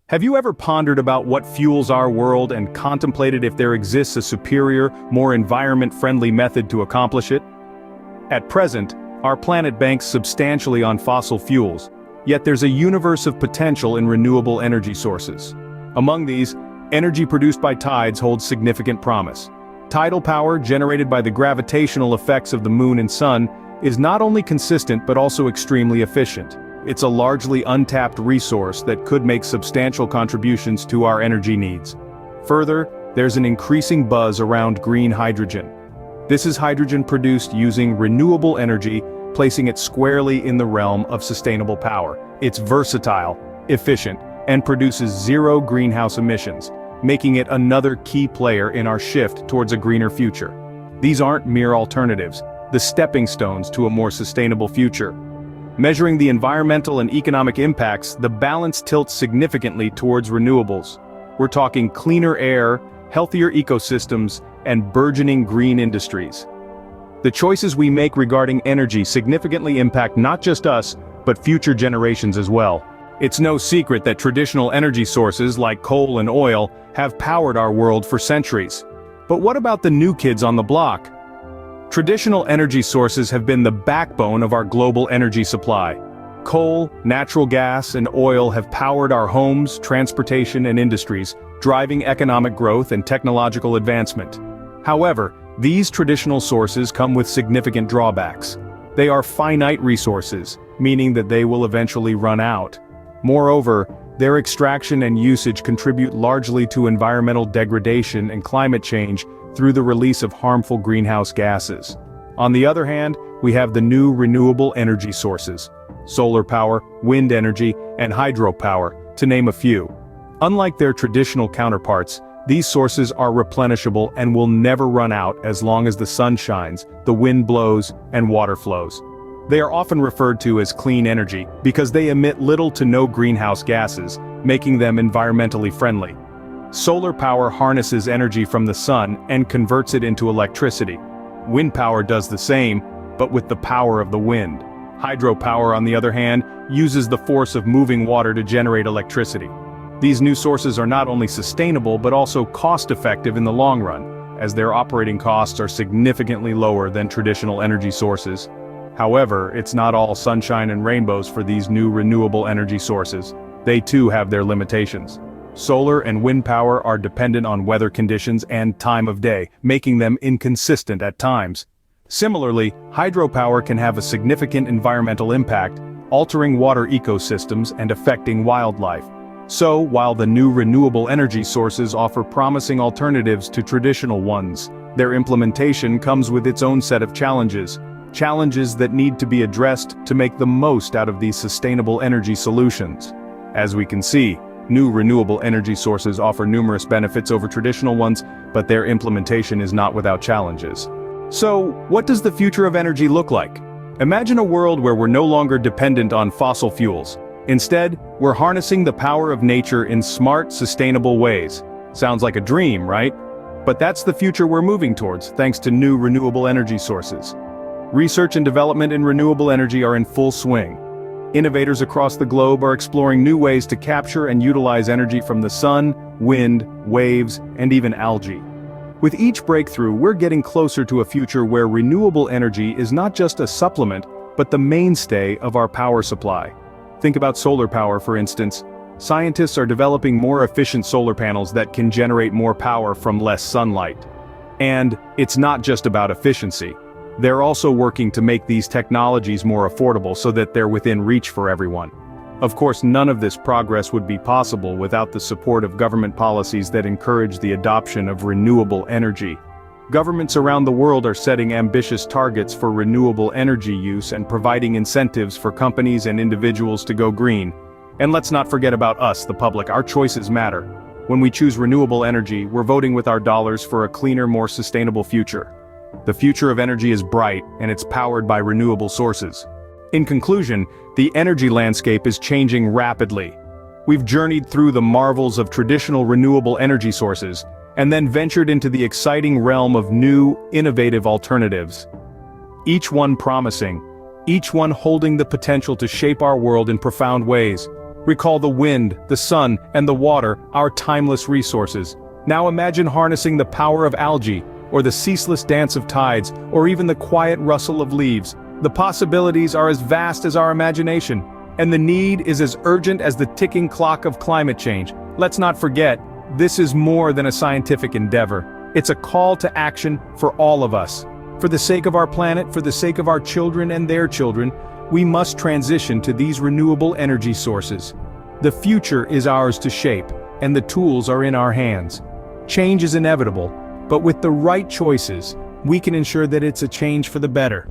Have you ever pondered about what fuels our world and contemplated if there exists a superior, more environment-friendly method to accomplish it? At present, our planet banks substantially on fossil fuels, yet there's a universe of potential in renewable energy sources. Among these, energy produced by tides holds significant promise. Tidal power, generated by the gravitational effects of the moon and sun, is not only consistent but also extremely efficient. It's a largely untapped resource that could make substantial contributions to our energy needs. Further, there's an increasing buzz around green hydrogen. This is hydrogen produced using renewable energy, placing it squarely in the realm of sustainable power. It's versatile, efficient, and produces zero greenhouse emissions, making it another key player in our shift towards a greener future. These aren't mere alternatives, the stepping stones to a more sustainable future. Measuring the environmental and economic impacts, the balance tilts significantly towards renewables. We're talking cleaner air, healthier ecosystems, and burgeoning green industries. The choices we make regarding energy significantly impact not just us, but future generations as well. It's no secret that traditional energy sources like coal and oil have powered our world for centuries. But what about the new kids on the block? Traditional energy sources have been the backbone of our global energy supply. Coal, natural gas, and oil have powered our homes, transportation, and industries, driving economic growth and technological advancement. However, these traditional sources come with significant drawbacks. They are finite resources, meaning that they will eventually run out. Moreover, their extraction and usage contribute largely to environmental degradation and climate change through the release of harmful greenhouse gases. On the other hand, we have the new renewable energy sources: solar power, wind energy, and hydropower, to name a few. Unlike their traditional counterparts, these sources are replenishable and will never run out as long as the sun shines, the wind blows, and water flows. They are often referred to as clean energy because they emit little to no greenhouse gases, making them environmentally friendly. Solar power harnesses energy from the sun and converts it into electricity. Wind power does the same, but with the power of the wind. Hydropower, on the other hand, uses the force of moving water to generate electricity. These new sources are not only sustainable but also cost-effective in the long run, as their operating costs are significantly lower than traditional energy sources. However, it's not all sunshine and rainbows for these new renewable energy sources. They too have their limitations. Solar and wind power are dependent on weather conditions and time of day, making them inconsistent at times. Similarly, hydropower can have a significant environmental impact, altering water ecosystems and affecting wildlife. So, while the new renewable energy sources offer promising alternatives to traditional ones, their implementation comes with its own set of challenges that need to be addressed to make the most out of these sustainable energy solutions. As we can see, new renewable energy sources offer numerous benefits over traditional ones, but their implementation is not without challenges. So, what does the future of energy look like? Imagine a world where we're no longer dependent on fossil fuels. Instead, we're harnessing the power of nature in smart, sustainable ways. Sounds like a dream, right? But that's the future we're moving towards, thanks to new renewable energy sources. Research and development in renewable energy are in full swing. Innovators across the globe are exploring new ways to capture and utilize energy from the sun, wind, waves, and even algae. With each breakthrough, we're getting closer to a future where renewable energy is not just a supplement, but the mainstay of our power supply. Think about solar power, for instance. Scientists are developing more efficient solar panels that can generate more power from less sunlight. And it's not just about efficiency. They're also working to make these technologies more affordable so that they're within reach for everyone. Of course, none of this progress would be possible without the support of government policies that encourage the adoption of renewable energy. Governments around the world are setting ambitious targets for renewable energy use and providing incentives for companies and individuals to go green. And let's not forget about us, the public. Our choices matter. When we choose renewable energy, we're voting with our dollars for a cleaner, more sustainable future. The future of energy is bright, and it's powered by renewable sources. In conclusion, the energy landscape is changing rapidly. We've journeyed through the marvels of traditional renewable energy sources, and then ventured into the exciting realm of new, innovative alternatives. Each one promising, each one holding the potential to shape our world in profound ways. Recall the wind, the sun, and the water, our timeless resources. Now imagine harnessing the power of algae, or the ceaseless dance of tides, or even the quiet rustle of leaves. The possibilities are as vast as our imagination, and the need is as urgent as the ticking clock of climate change. Let's not forget, this is more than a scientific endeavor. It's a call to action for all of us. For the sake of our planet, for the sake of our children and their children, we must transition to these renewable energy sources. The future is ours to shape, and the tools are in our hands. Change is inevitable, but with the right choices, we can ensure that it's a change for the better.